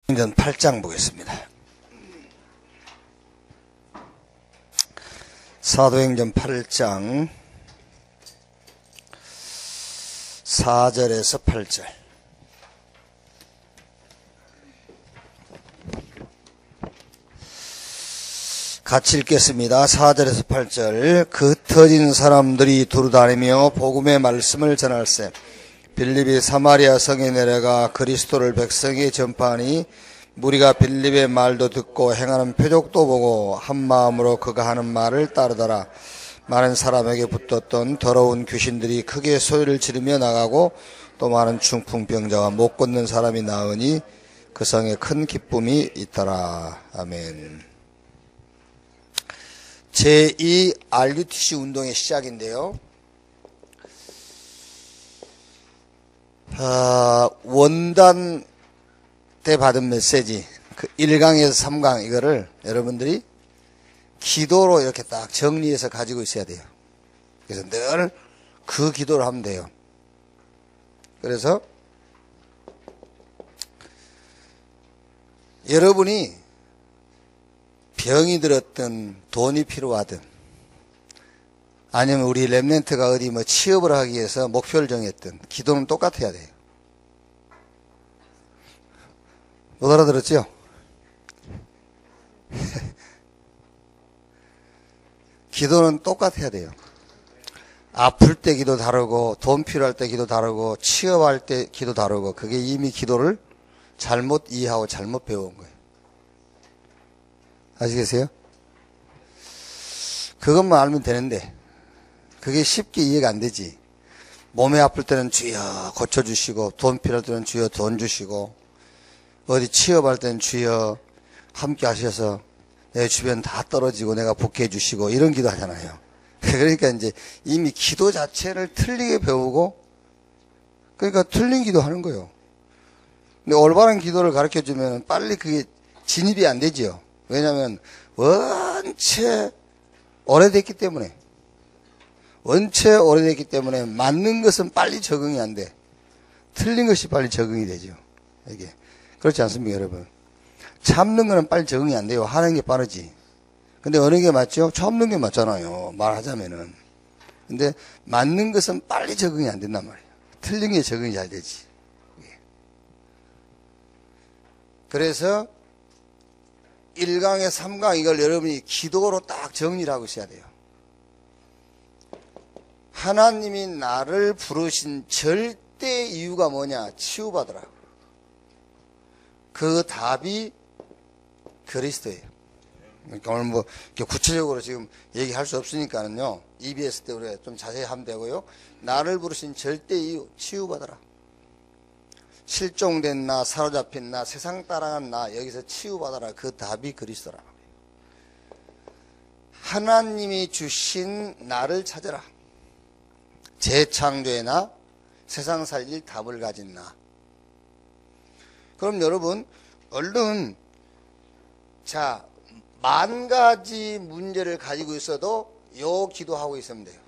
사도행전 8장 보겠습니다. 사도행전 8장 4절에서 8절. 같이 읽겠습니다. 4절에서 8절. 그 흩어진 사람들이 두루다니며 복음의 말씀을 전할세. 빌립이 사마리아 성에 내려가 그리스도를 백성에 전파하니 무리가 빌립의 말도 듣고 행하는 표적도 보고 한 마음으로 그가 하는 말을 따르더라. 많은 사람에게 붙었던 더러운 귀신들이 크게 소리를 지르며 나가고 또 많은 중풍병자와 못 걷는 사람이 나으니 그 성에 큰 기쁨이 있더라. 아멘. 제2 RUTC 운동의 시작인데요. 원단 때 받은 메시지, 그 1강에서 3강 이거를 여러분들이 기도로 이렇게 딱 정리해서 가지고 있어야 돼요. 그래서 늘 그 기도를 하면 돼요. 그래서 여러분이 병이 들었든 돈이 필요하든 아니면 우리 렘넌트가 어디 뭐 취업을 하기 위해서 목표를 정했든 기도는 똑같아야 돼요. 못 알아들었죠? 기도는 똑같아야 돼요. 아플 때 기도 다르고 돈 필요할 때 기도 다르고 취업할 때 기도 다르고 그게 이미 기도를 잘못 이해하고 잘못 배운 거예요. 아시겠어요? 그것만 알면 되는데 그게 쉽게 이해가 안 되지. 몸이 아플 때는 주여 고쳐주시고 돈 필요할 때는 주여 돈 주시고 어디 취업할 때는 주여 함께 하셔서 내 주변 다 떨어지고 내가 복귀해 주시고 이런 기도 하잖아요. 그러니까 이제 이미 기도 자체를 틀리게 배우고 그러니까 틀린 기도 하는 거예요. 근데 올바른 기도를 가르쳐 주면 빨리 그게 진입이 안 되지요. 왜냐하면 원체 오래됐기 때문에 맞는 것은 빨리 적응이 안 돼. 틀린 것이 빨리 적응이 되죠. 이게 그렇지 않습니까, 여러분? 참는 거는 빨리 적응이 안 돼요. 하는 게 빠르지. 근데 어느 게 맞죠? 참는 게 맞잖아요. 말하자면은. 근데 맞는 것은 빨리 적응이 안 된단 말이에요. 틀린 게 적응이 잘 되지. 그래서 1강에 3강 이걸 여러분이 기도로 딱 정리를 하고 있어야 돼요. 하나님이 나를 부르신 절대 이유가 뭐냐? 치유받으라. 그 답이 그리스도예요. 그러니까 오늘 뭐 구체적으로 지금 얘기할 수 없으니까는요. EBS 때 우리가 좀 자세히 하면 되고요. 나를 부르신 절대 이유 치유받으라. 실종된 나, 사로잡힌 나, 세상 따라간 나, 여기서 치유받아라. 그 답이 그리스도라. 하나님이 주신 나를 찾아라. 재창조의 나, 세상 살릴 답을 가진 나. 그럼 여러분, 얼른, 자, 10,000가지 문제를 가지고 있어도 요 기도하고 있으면 돼요.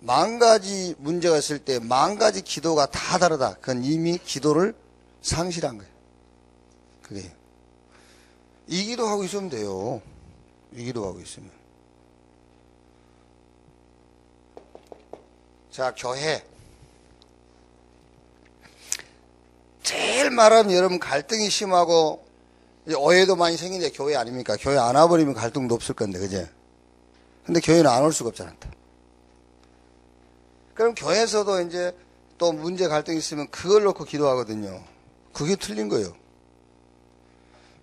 10,000가지 문제가 있을 때 10,000가지 기도가 다 다르다. 그건 이미 기도를 상실한 거예요. 그게. 이 기도하고 있으면 돼요. 이 기도하고 있으면. 자, 교회. 제일 말하면 여러분 갈등이 심하고 오해도 많이 생기는데 교회 아닙니까? 교회 안 와버리면 갈등도 없을 건데, 그제? 근데 교회는 안 올 수가 없잖아. 그럼 교회에서도 이제 또 문제 갈등이 있으면 그걸 놓고 기도하거든요. 그게 틀린 거예요.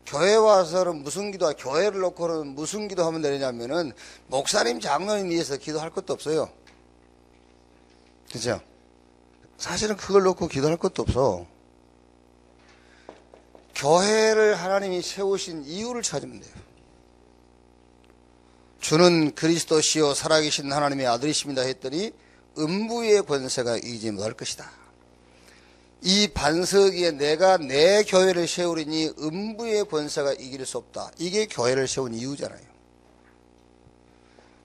교회 와서는 무슨 기도하, 교회를 놓고는 무슨 기도하면 되냐면은 목사님 장로님 위해서 기도할 것도 없어요. 그죠? 사실은 그걸 놓고 기도할 것도 없어. 교회를 하나님이 세우신 이유를 찾으면 돼요. 주는 그리스도시요 살아계신 하나님의 아들이십니다 했더니 음부의 권세가 이기지 못할 것이다. 이 반석 위에 내가 내 교회를 세우리니 음부의 권세가 이길 수 없다. 이게 교회를 세운 이유잖아요.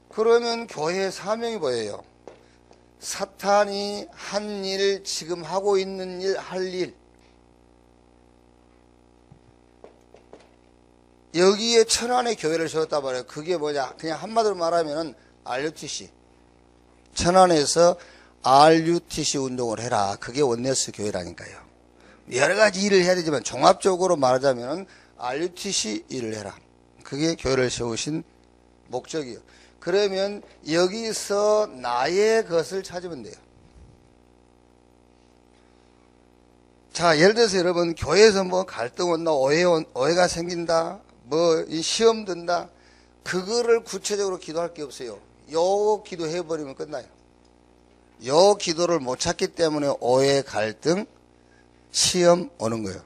그러면 교회의 사명이 뭐예요? 사탄이 한 일, 지금 하고 있는 일, 할 일, 여기에 천안의 교회를 세웠다 말이에요. 그게 뭐냐? 그냥 한마디로 말하면은 RUTC. 천안에서 RUTC 운동을 해라. 그게 원네스 교회라니까요. 여러 가지 일을 해야 되지만 종합적으로 말하자면은 RUTC 일을 해라. 그게 교회를 세우신 목적이에요. 그러면 여기서 나의 것을 찾으면 돼요. 자, 예를 들어서 여러분, 교회에서 뭐 갈등 온다, 오해가 생긴다, 뭐 시험 든다, 그거를 구체적으로 기도할 게 없어요. 요 기도해버리면 끝나요. 요 기도를 못 찾기 때문에 오해, 갈등, 시험 오는 거예요.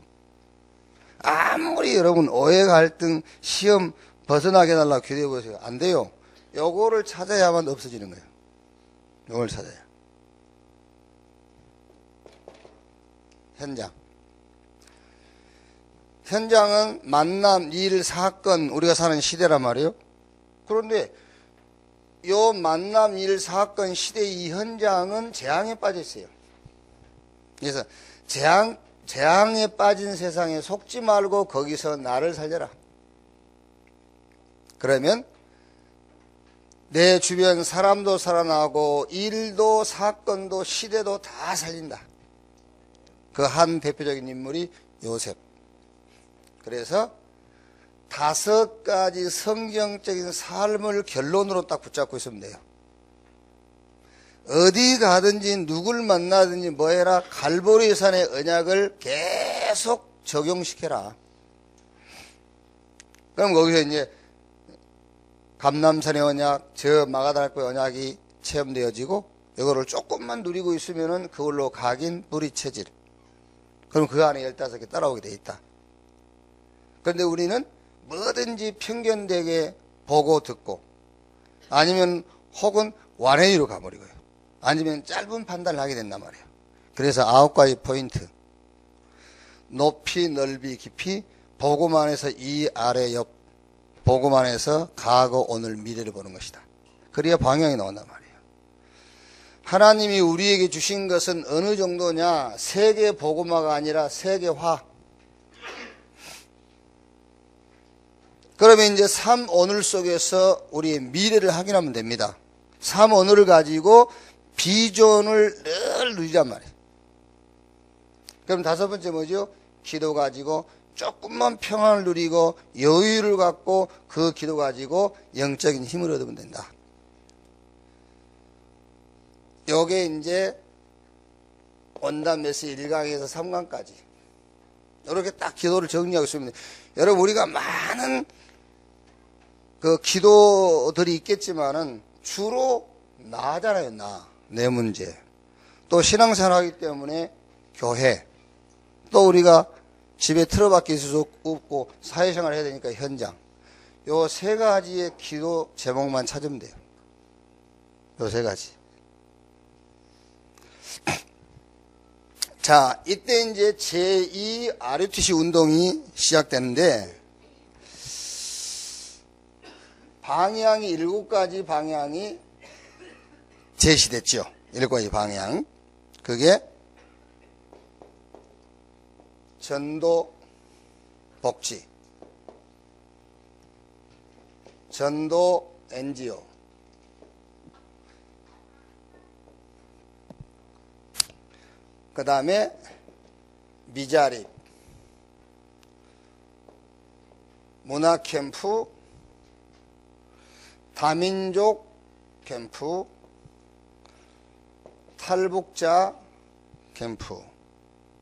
아무리 여러분 오해, 갈등, 시험 벗어나게 해달라고 기도해 보세요. 안 돼요. 요거를 찾아야만 없어지는 거예요. 요걸 찾아야. 현장. 현장은 만남, 일, 사건, 우리가 사는 시대란 말이에요. 그런데 요 만남, 일, 사건 시대의 이 현장은 재앙에 빠져 있어요. 그래서 재앙에 빠진 세상에 속지 말고 거기서 나를 살려라. 그러면 내 주변 사람도 살아나고 일도 사건도 시대도 다 살린다. 그 한 대표적인 인물이 요셉. 그래서 5가지 성경적인 삶을 결론으로 딱 붙잡고 있으면 돼요. 어디 가든지 누굴 만나든지 뭐해라, 갈보리 산의 언약을 계속 적용시켜라. 그럼 거기서 이제 감남산의 언약, 저 마가다락의 언약이 체험되어지고 이거를 조금만 누리고 있으면은 그걸로 각인, 불이 체질. 그럼 그 안에 15개 따라오게 돼 있다. 그런데 우리는 뭐든지 편견되게 보고 듣고, 아니면 혹은 완회의로 가버리고요. 아니면 짧은 판단을 하게 된단 말이에요. 그래서 9가지 포인트. 높이, 넓이, 깊이, 보고만 해서 이, 아래, 옆, 보고만 해서 과거, 오늘, 미래를 보는 것이다. 그래야 방향이 나온단 말이에요. 하나님이 우리에게 주신 것은 어느 정도냐? 세계 보고마가 아니라 세계화. 그러면 이제 삶 오늘 속에서 우리의 미래를 확인하면 됩니다. 삶 오늘을 가지고 비전을 늘 누리란 말이에요. 그럼 5번째 뭐죠? 기도 가지고 조금만 평안을 누리고 여유를 갖고 그 기도 가지고 영적인 힘을 얻으면 된다. 요게 이제 원단 메시지 1강에서 3강까지 이렇게 딱 기도를 정리하고 있습니다. 여러분, 우리가 많은 그 기도들이 있겠지만은 주로 나잖아요. 내 문제. 또 신앙생활 하기 때문에 교회. 또 우리가 집에 틀어박혀 있을 수 없고 사회생활 해야 되니까 현장. 요 3가지의 기도 제목만 찾으면 돼요. 요 3가지. 자, 이때 이제 제2 RUTC 운동이 시작되는데, 방향이 7가지 방향이 제시됐죠. 7가지 방향. 그게 전도, 복지, 전도, NGO, 그 다음에 미자립, 문화캠프, 다민족 캠프, 탈북자 캠프,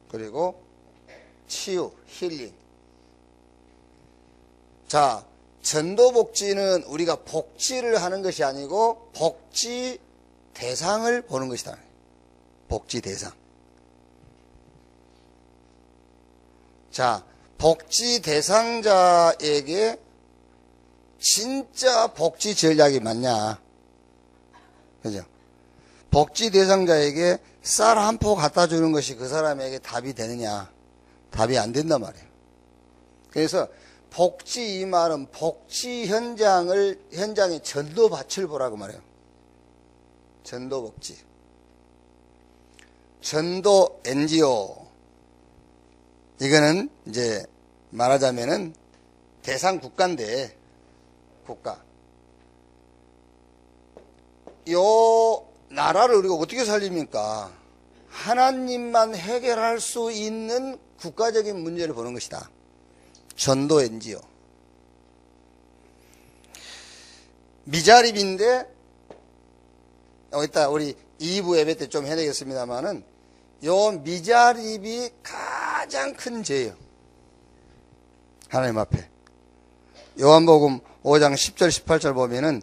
그리고 치유, 힐링. 자, 전도복지는 우리가 복지를 하는 것이 아니고 복지 대상을 보는 것이다. 복지 대상. 자, 복지 대상자에게 진짜 복지 전략이 맞냐? 그죠? 복지 대상자에게 쌀 한 포 갖다 주는 것이 그 사람에게 답이 되느냐? 답이 안 된단 말이에요. 그래서 복지, 이 말은 복지 현장의 전도밭을 보라고 말해요. 전도복지. 전도 NGO. 이거는 이제 말하자면은 대상 국가인데, 국가. 요 나라를 우리가 어떻게 살립니까? 하나님만 해결할 수 있는 국가적인 문제를 보는 것이다. 전도 NGO. 미자립인데, 이따 우리 2부 예배 때 좀 해야 되겠습니다만은, 요 미자립이 가장 큰 죄예요. 하나님 앞에. 요한복음 5장 10절 18절 보면은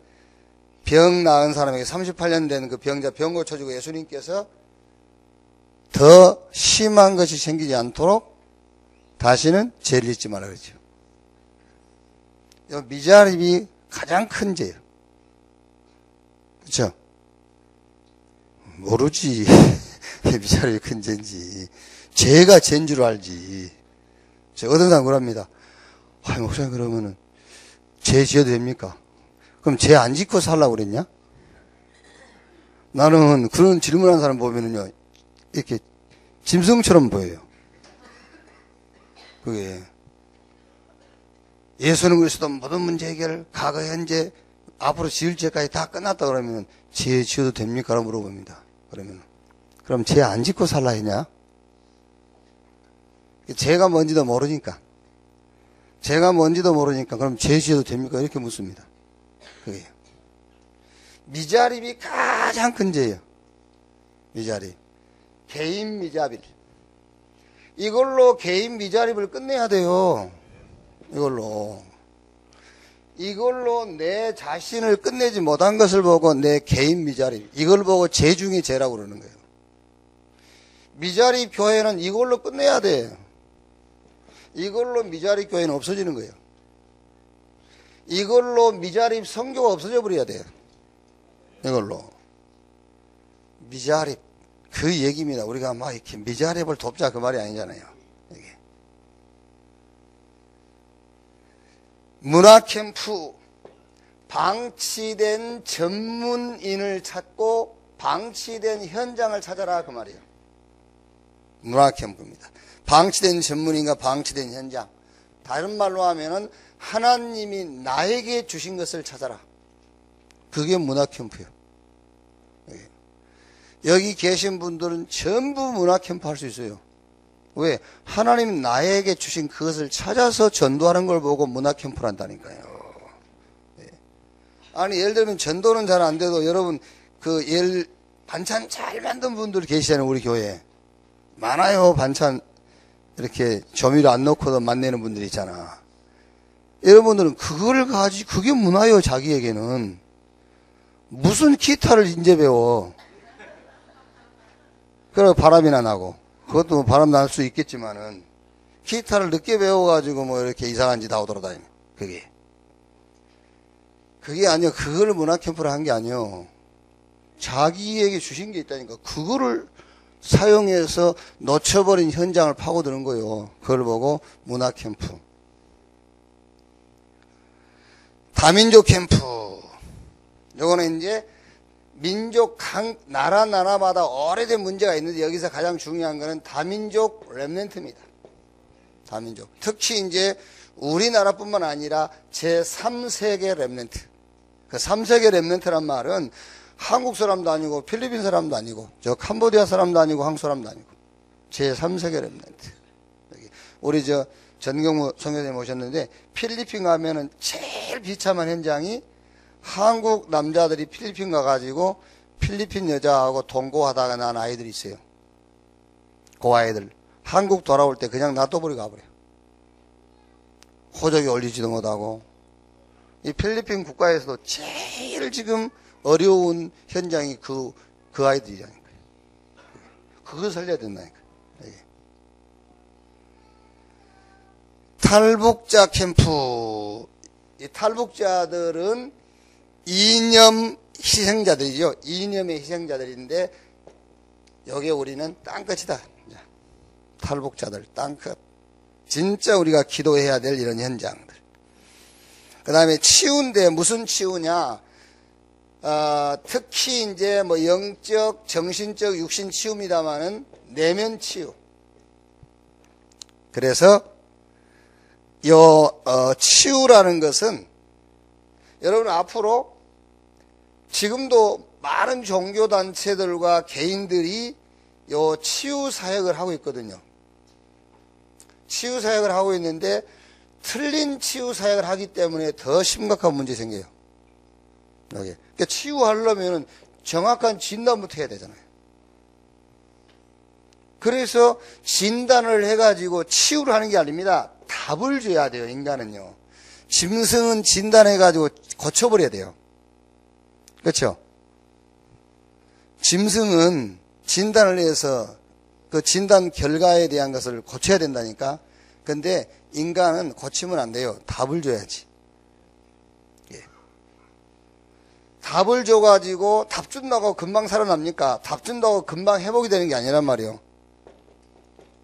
병 나은 사람에게 38년 된 그 병자 병 고쳐주고 예수님께서 더 심한 것이 생기지 않도록 다시는 죄를 짓지 말라 그러죠. 요 미자립이 가장 큰 죄예요. 그렇죠? 모르지. 미자립이 큰 죄인지. 죄가 죄인 줄 알지. 저 어떤 사람 그럽니다. 아이, 목사님 그러면은 죄 지어도 됩니까? 그럼 죄 안 짓고 살라고 그랬냐? 나는 그런 질문하는 사람 보면은요, 이렇게 짐승처럼 보여요. 그게. 예수는 그리스도 모든 문제 해결, 과거, 현재, 앞으로 지을 죄까지 다 끝났다 그러면 죄 지어도 됩니까? 라고 물어봅니다. 그럼 죄 안 짓고 살라 했냐? 죄가 뭔지도 모르니까. 죄가 뭔지도 모르니까 그럼 죄 지어도 됩니까? 이렇게 묻습니다. 그게. 미자립이 가장 큰 죄예요. 미자립. 개인 미자립. 이걸로 개인 미자립을 끝내야 돼요. 이걸로 내 자신을 끝내지 못한 것을 보고 내 개인 미자립. 이걸 보고 죄 중에 죄라고 그러는 거예요. 미자립 교회는 이걸로 끝내야 돼. 이걸로 미자립 교회는 없어지는 거예요. 이걸로 미자립 성교가 없어져 버려야 돼요. 이걸로. 미자립. 그 얘기입니다. 우리가 막 이렇게 미자립을 돕자 그 말이 아니잖아요. 이게. 문화캠프. 방치된 전문인을 찾고 방치된 현장을 찾아라 그 말이에요. 문화캠프입니다. 방치된 전문인과 방치된 현장. 다른 말로 하면은 하나님이 나에게 주신 것을 찾아라. 그게 문화캠프예요. 여기 계신 분들은 전부 문화캠프 할 수 있어요. 왜? 하나님 나에게 주신 그것을 찾아서 전도하는 걸 보고 문화캠프를 한다니까요. 아니 예를 들면 전도는 잘 안 돼도 여러분 반찬 잘 만든 분들 계시잖아요. 우리 교회에. 많아요. 반찬 이렇게 조미료 안 넣고도 맛내는 분들이 있잖아. 여러분들은 그거를 가지고 그게 문화예요. 자기에게는. 무슨 기타를 이제 배워. 그래 바람이나 나고. 그것도 바람 날 수 있겠지만은 기타를 늦게 배워가지고 뭐 이렇게 이상한 짓 하고 돌아다니는 그게 아니요. 그걸 문화캠프를 한 게 아니요. 자기에게 주신 게 있다니까. 그거를 사용해서 놓쳐버린 현장을 파고드는 거예요. 그걸 보고 문화캠프. 다민족 캠프. 요거는 이제 민족 나라마다 오래된 문제가 있는데 여기서 가장 중요한 거는 다민족 렘넌트입니다. 다민족. 특히 이제 우리나라뿐만 아니라 제3세계 렘넌트. 그 3세계 렘넌트란 말은 한국 사람도 아니고 필리핀 사람도 아니고 저 캄보디아 사람도 아니고 한국 사람도 아니고 제3세계 렘넌트. 우리 저 전경무 성교사님 오셨는데 필리핀 가면은 제일 비참한 현장이 한국 남자들이 필리핀 가가지고 필리핀 여자하고 동거하다가 난 아이들이 있어요. 그 아이들 한국 돌아올 때 그냥 놔둬버리고 가버려요. 호적이 올리지도 못하고. 이 필리핀 국가에서도 제일 지금 어려운 현장이 그 아이들이라니까요. 그거 살려야 된다니까요. 탈북자 캠프. 이 탈북자들은 이념 희생자들이죠. 이념의 희생자들인데 여기에 우리는 땅끝이다. 탈북자들 땅끝. 진짜 우리가 기도해야 될 이런 현장들. 그 다음에 치유인데 무슨 치유냐? 특히 이제 뭐 영적, 정신적, 육신 치유입니다만은 내면 치유. 그래서 치유라는 것은 여러분 앞으로 지금도 많은 종교단체들과 개인들이 치유 사역을 하고 있거든요. 치유 사역을 하고 있는데 틀린 치유 사역을 하기 때문에 더 심각한 문제 생겨요. 여기. 그러니까 치유하려면 정확한 진단부터 해야 되잖아요. 그래서 진단을 해가지고 치유를 하는 게 아닙니다. 답을 줘야 돼요, 인간은요. 짐승은 진단해가지고 고쳐버려야 돼요. 그렇죠? 짐승은 진단을 해서 그 진단 결과에 대한 것을 고쳐야 된다니까. 근데 인간은 고치면 안 돼요. 답을 줘야지. 예. 답을 줘가지고 답 준다고 금방 살아납니까? 답 준다고 금방 회복이 되는 게 아니란 말이에요.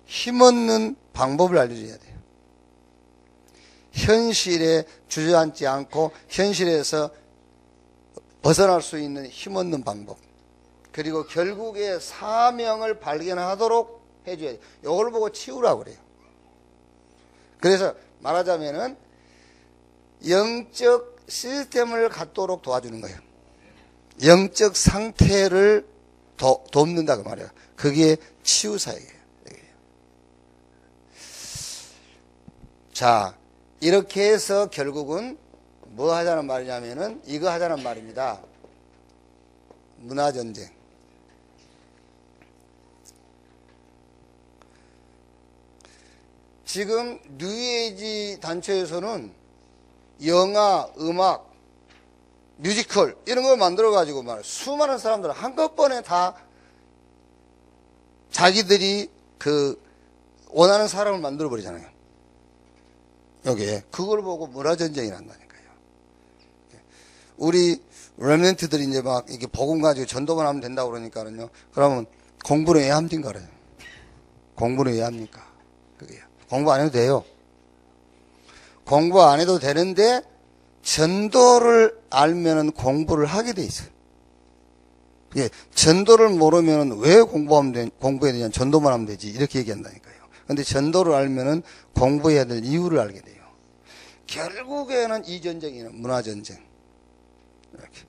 힘없는 방법을 알려줘야 돼요. 현실에 주저앉지 않고 현실에서 벗어날 수 있는 힘없는 방법. 그리고 결국에 사명을 발견하도록 해줘야 돼요. 이걸 보고 치유라고 그래요. 그래서 말하자면은 영적 시스템을 갖도록 도와주는 거예요. 영적 상태를 돕는다고 말해요. 그게 치유 사역이에요. 자, 이렇게 해서 결국은 뭐 하자는 말이냐면은 이거 하자는 말입니다. 문화전쟁. 지금 뉴에이지 단체에서는 영화, 음악, 뮤지컬 이런 걸 만들어가지고 수많은 사람들 한꺼번에 다 자기들이 원하는 사람을 만들어버리잖아요. 여기에. 그걸 보고 문화전쟁이 난다니까요. 우리 렘넌트들이 이제 막 이렇게 복음 가지고 전도만 하면 된다고 그러니까는요. 그러면 공부를 왜 합니까? 그래요. 공부를 왜 합니까? 그게요. 공부 안 해도 돼요. 공부 안 해도 되는데 전도를 알면은 공부를 하게 돼 있어요. 예, 전도를 모르면은 왜 공부해야 되냐? 전도만 하면 되지. 이렇게 얘기한다니까요. 근데 전도를 알면은 공부해야 될 이유를 알게 돼요. 결국에는 이 전쟁이는 문화전쟁. 이렇게.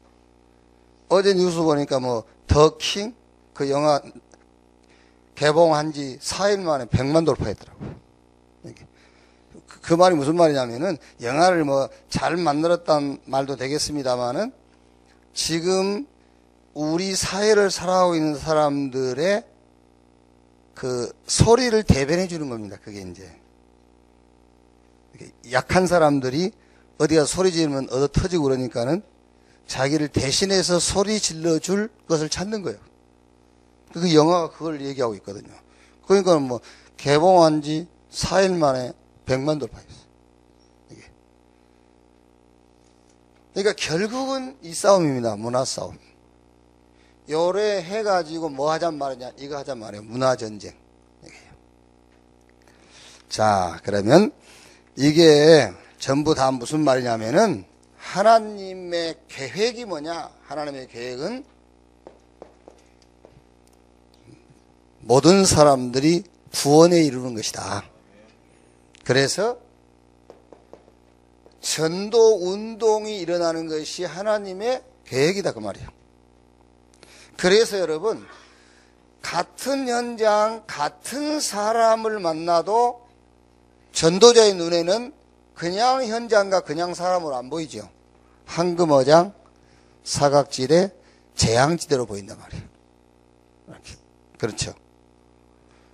어제 뉴스 보니까 더 킹? 그 영화 개봉한 지 4일 만에 100만 돌파했더라고요. 그 말이 무슨 말이냐면은 영화를 잘 만들었다는 말도 되겠습니다만은 지금 우리 사회를 살아가고 있는 사람들의 그 소리를 대변해 주는 겁니다. 그게 이제 약한 사람들이 어디 가서 소리 지르면 얻어 터지고 그러니까는 자기를 대신해서 소리 질러 줄 것을 찾는 거예요. 그 영화가 그걸 얘기하고 있거든요. 그러니까 개봉한 지 4일 만에 100만 돌파했어요. 이게. 그러니까 결국은 이 싸움입니다. 문화 싸움. 요래 해가지고 뭐 하잔 말이냐? 이거 하잔 말이에요. 문화전쟁. 자, 그러면 이게 전부 다 무슨 말이냐면은 하나님의 계획이 뭐냐? 하나님의 계획은 모든 사람들이 구원에 이르는 것이다. 그래서 전도 운동이 일어나는 것이 하나님의 계획이다 그 말이에요. 그래서 여러분 같은 현장 같은 사람을 만나도 전도자의 눈에는 그냥 현장과 그냥 사람으로 안 보이죠. 황금어장, 사각지대, 재앙지대로 보인단 말이에요. 이렇게. 그렇죠.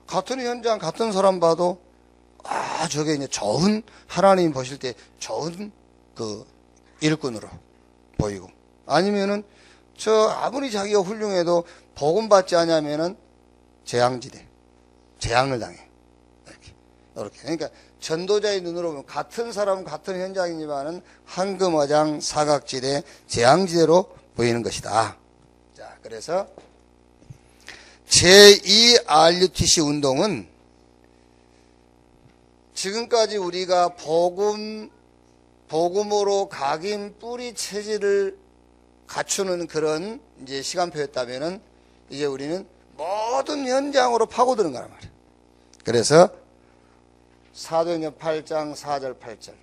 같은 현장 같은 사람 봐도 저게 이제 좋은 하나님 보실 때 좋은 그 일꾼으로 보이고 아니면은 아무리 자기가 훌륭해도 복음 받지 않으면은 재앙지대, 재앙을 당해. 이렇게. 그러니까 전도자의 눈으로 보면 같은 사람은 같은 현장이지만은 황금어장, 사각지대, 재앙지대로 보이는 것이다. 자, 그래서 제2 RUTC 운동은 지금까지 우리가 복음으로 각인 뿌리 체질을 갖추는 그런 이제 시간표였다면은 이제 우리는 모든 현장으로 파고드는 거란 말이에요. 그래서 사도행전 8장 4절 8절.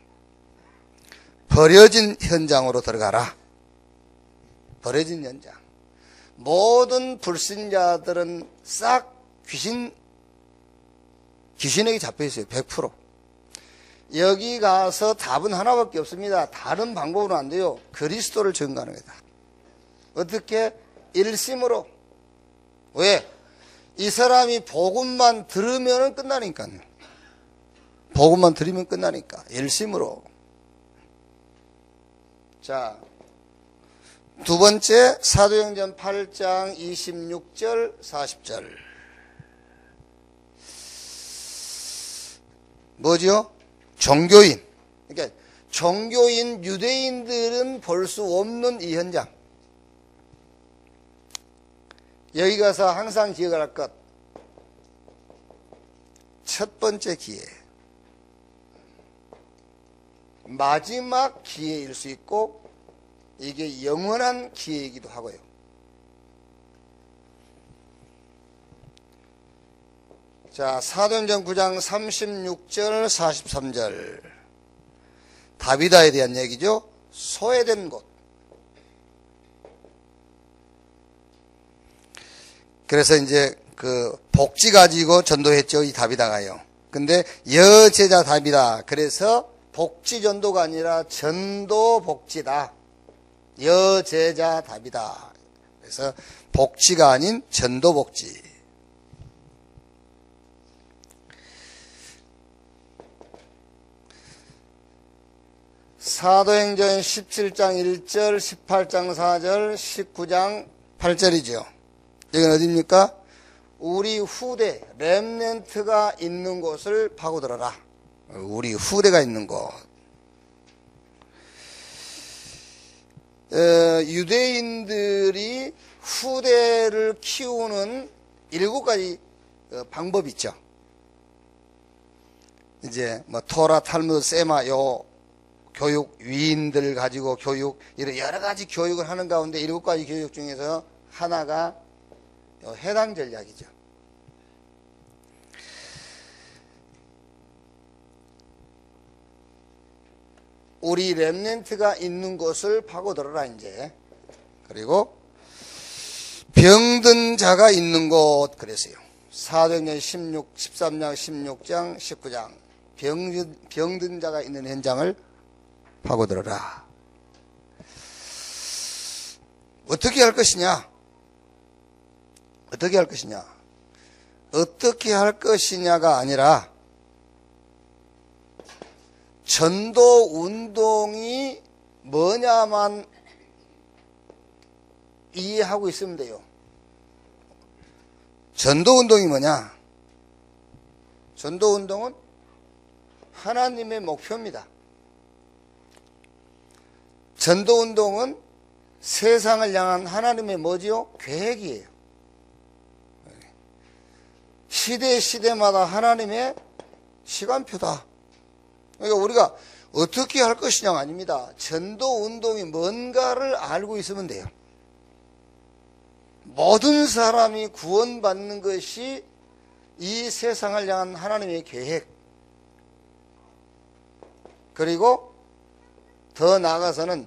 버려진 현장으로 들어가라. 버려진 현장. 모든 불신자들은 싹 귀신에게 잡혀 있어요. 100%. 여기 가서 답은 하나밖에 없습니다. 다른 방법으로 안 돼요. 그리스도를 증거하는 거다. 어떻게? 일심으로. 왜? 이 사람이 복음만 들으면 끝나니까요. 복음만 들으면 끝나니까. 일심으로. 자, 두 번째 사도행전 8장 26절 40절. 뭐죠? 종교인. 그러니까 종교인 유대인들은 볼 수 없는 이 현장. 여기 가서 항상 기억할 것. 첫 번째 기회. 마지막 기회일 수 있고 이게 영원한 기회이기도 하고요. 자, 사도행전 9장 36절 43절. 다비다에 대한 얘기죠. 소외된 곳. 그래서 이제 그 복지 가지고 전도했죠. 이 다비다가요. 근데 여제자 다비다. 그래서 복지 전도가 아니라 전도 복지다. 여제자 다비다. 그래서 복지가 아닌 전도 복지. 사도행전 17장 1절, 18장 4절, 19장 8절이죠. 여기는 어디입니까? 우리 후대, 렘넌트가 있는 곳을 파고들어라. 우리 후대가 있는 곳. 유대인들이 후대를 키우는 7가지 방법이 있죠. 이제 뭐 토라, 탈무드, 세마 요 교육, 위인들 가지고 교육, 이런 여러 가지 교육을 하는 가운데 7가지 교육 중에서 하나가 해당 전략이죠. 우리 렘넌트가 있는 곳을 파고들어라 이제. 그리고 병든 자가 있는 곳 그랬어요. 사도행전 13장, 16장, 19장. 병든 자가 있는 현장을 파고들어라. 어떻게 할 것이냐? 어떻게 할 것이냐? 어떻게 할 것이냐가 아니라 전도 운동이 뭐냐만 이해하고 있으면 돼요. 전도 운동이 뭐냐? 전도 운동은 하나님의 목표입니다. 전도 운동은 세상을 향한 하나님의 뭐지요? 계획이에요. 시대마다 하나님의 시간표다. 그러니까 우리가 어떻게 할 것이냐가 아닙니다. 전도 운동이 뭔가를 알고 있으면 돼요. 모든 사람이 구원받는 것이 이 세상을 향한 하나님의 계획. 그리고 더 나아가서는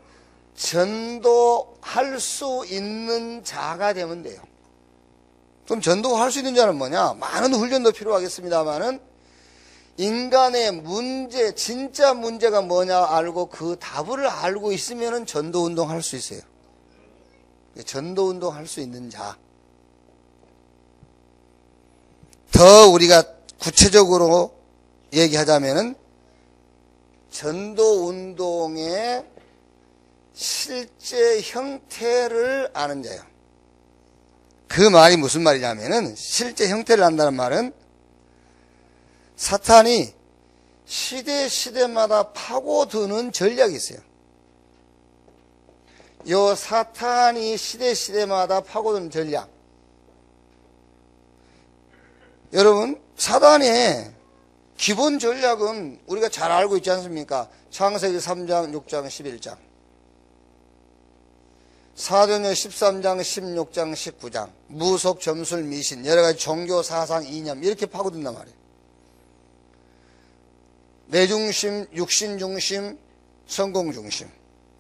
전도할 수 있는 자가 되면 돼요. 그럼 전도할 수 있는 자는 뭐냐? 많은 훈련도 필요하겠습니다만은 인간의 문제, 진짜 문제가 뭐냐 알고 그 답을 알고 있으면은 전도운동 할 수 있어요. 전도운동 할 수 있는 자. 더 우리가 구체적으로 얘기하자면은 전도운동의 실제 형태를 아는 자예요. 그 말이 무슨 말이냐면은 실제 형태를 안다는 말은 사탄이 시대마다 파고드는 전략이 있어요. 요 사탄이 시대마다 파고드는 전략. 여러분, 사탄의 기본 전략은 우리가 잘 알고 있지 않습니까? 창세기 3장, 6장, 11장. 사도행전 13장, 16장, 19장. 무속, 점술, 미신, 여러 가지 종교, 사상, 이념 이렇게 파고든단 말이에요. 내 중심, 육신 중심, 성공 중심.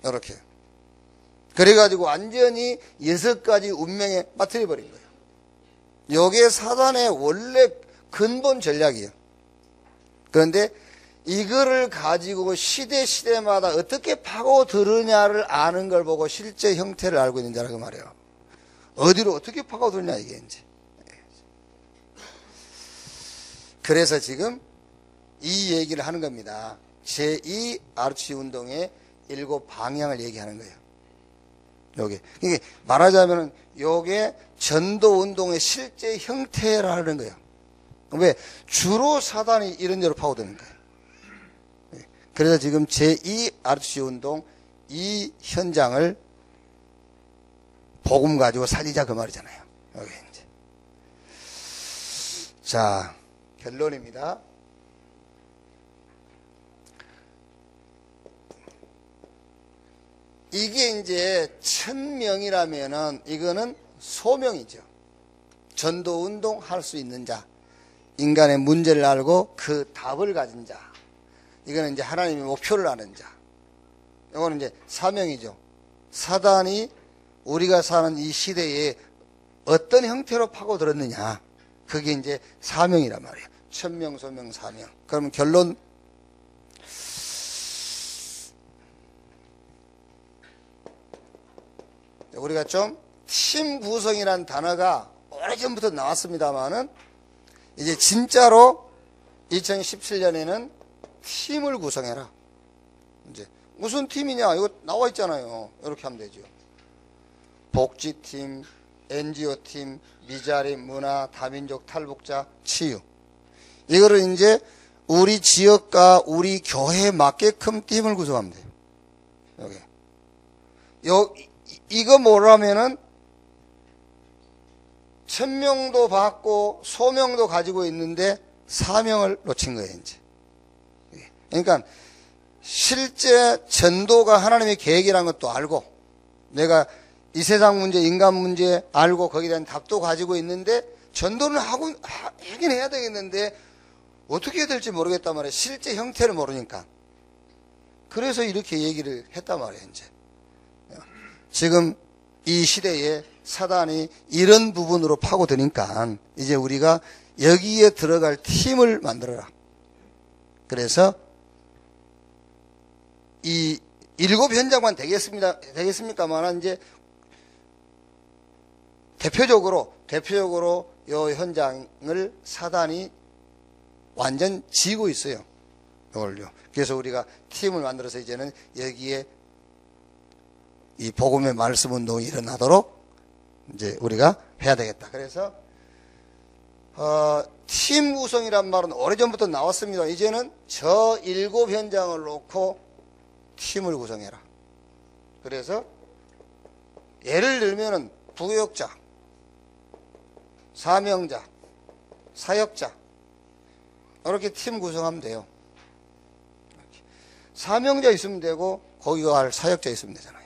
이렇게. 그래가지고 완전히 6가지 운명에 빠뜨려버린 거예요. 이게 사단의 원래 근본 전략이에요. 그런데 이거를 가지고 시대마다 어떻게 파고들으냐를 아는 걸 보고 실제 형태를 알고 있는 자라고 말이에요. 어디로 어떻게 파고들냐 이게 이제. 그래서 지금 이 얘기를 하는 겁니다. 제2 아르치 운동의 7 방향을 얘기하는 거예요. 요게. 이게 말하자면은 요게 전도 운동의 실제 형태라는 거예요. 왜? 주로 사단이 이런 데로 파고드는 거예요. 그래서 지금 제2 아르치 운동 이 현장을 복음 가지고 살리자 그 말이잖아요. 여기 이제. 자, 결론입니다. 이게 이제 1000명이라면은 이거는 소명이죠. 전도 운동 할 수 있는 자, 인간의 문제를 알고 그 답을 가진 자, 이거는 이제 하나님의 목표를 아는 자. 이거는 이제 사명이죠. 사단이 우리가 사는 이 시대에 어떤 형태로 파고들었느냐, 그게 이제 사명이란 말이에요. 1000명, 소명, 사명. 그러면 결론, 우리가 좀 팀 구성이라는 단어가 오래전부터 나왔습니다만은 이제 진짜로 2017년에는 팀을 구성해라. 이제 무슨 팀이냐? 이거 나와 있잖아요. 이렇게 하면 되죠. 복지팀, NGO팀, 미자립, 문화, 다민족, 탈북자, 치유. 이거를 이제 우리 지역과 우리 교회에 맞게끔 팀을 구성하면 돼요. 여기. 이거 뭐라면은 1000명도 받고 소명도 가지고 있는데 사명을 놓친 거예요, 이제. 그러니까 실제 전도가 하나님의 계획이라는 것도 알고, 내가 이 세상 문제, 인간 문제 알고 거기에 대한 답도 가지고 있는데 전도는 하긴 해야 되겠는데 어떻게 해야 될지 모르겠단 말이에요. 실제 형태를 모르니까. 그래서 이렇게 얘기를 했단 말이에요, 이제. 지금 이 시대에 사단이 이런 부분으로 파고드니까 이제 우리가 여기에 들어갈 팀을 만들어라. 그래서 이 7 현장만 되겠습니까만 이제 대표적으로 이 현장을 사단이 완전 지고 있어요. 이걸요. 그래서 우리가 팀을 만들어서 이제는 여기에 이 복음의 말씀 운동이 일어나도록 이제 우리가 해야 되겠다. 그래서 팀 구성이란 말은 오래전부터 나왔습니다. 이제는 저 7 현장을 놓고 팀을 구성해라. 그래서 예를 들면은 부교역자, 사명자, 사역자 이렇게 팀 구성하면 돼요. 사명자 있으면 되고 거기가 할 사역자 있으면 되잖아요.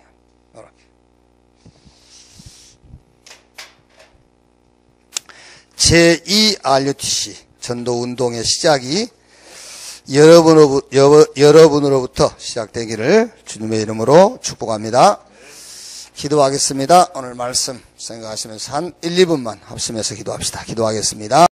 이렇게. 제2 RUTC 전도운동의 시작이 여러분으로부터 시작되기를 주님의 이름으로 축복합니다. 기도하겠습니다. 오늘 말씀 생각하시면서 한 1, 2분만 합심해서 기도합시다. 기도하겠습니다.